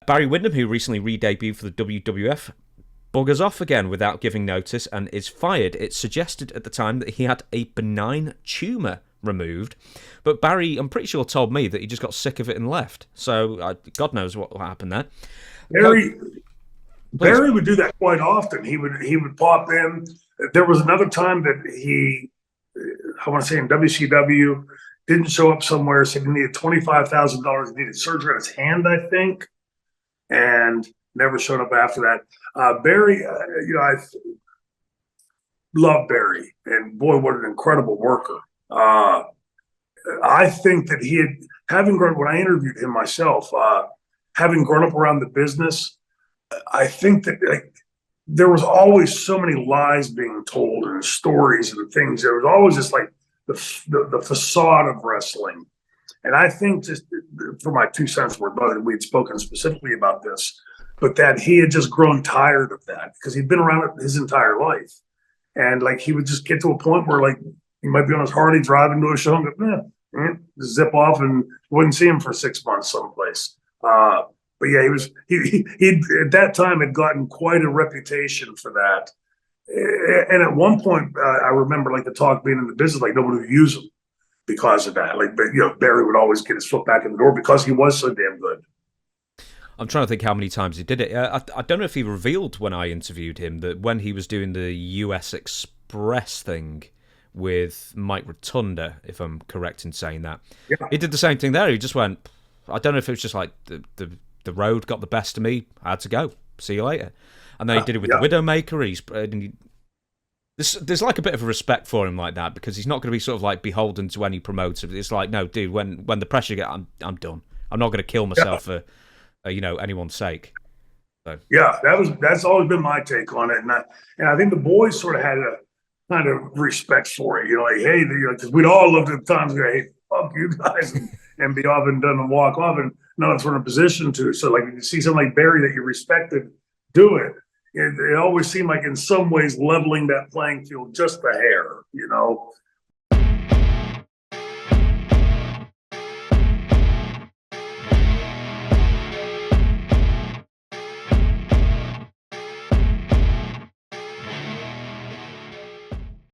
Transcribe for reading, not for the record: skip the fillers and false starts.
Barry Windham, who recently re-debuted for the WWF, buggers off again without giving notice and is fired. It's suggested at the time that he had a benign tumour removed, but Barry, I'm pretty sure, told me that he just got sick of it and left. So God knows what happened there. Barry would do that quite often. He would pop in. There was another time that I want to say in WCW, didn't show up somewhere, said he needed $25,000, needed surgery on his hand, I think, and never showed up after that. Barry, I love Barry, and boy, what an incredible worker. I think that when I interviewed him myself, having grown up around the business, I think that there was always so many lies being told and stories and things. There was always just like the facade of wrestling. And I think, just for my 2 cents worth, we had spoken specifically about this, but that he had just grown tired of that because he'd been around it his entire life. And like, he would just get to a point where like he might be on his Harley driving to a show and go, zip off, and wouldn't see him for 6 months someplace. But yeah, he at that time had gotten quite a reputation for that. And at one point, I remember like the talk being in the business, like nobody would use him because of that. Like, but Barry would always get his foot back in the door because he was so damn good. I'm trying to think how many times he did it. I don't know if he revealed when I interviewed him that when he was doing the US Express thing with Mike Rotunda, if I'm correct in saying that, he did the same thing there. He just went, I don't know if it was just like the road got the best of me, I had to go. See you later. And then he did it with the Widowmaker. There's like a bit of a respect for him like that, because he's not going to be sort of like beholden to any promoter. It's like, no, dude, when the pressure gets, I'm done. I'm not going to kill myself for anyone's sake. So. Yeah, that's always been my take on it, and I think the boys sort of had a kind of respect for it. Like, hey, because we'd all loved at the times go, hey, fuck you guys, and be off and done and walk off, and none of us were in a position to. So like, you see something like Barry that you respected do it. It always seemed like in some ways leveling that playing field just a hair,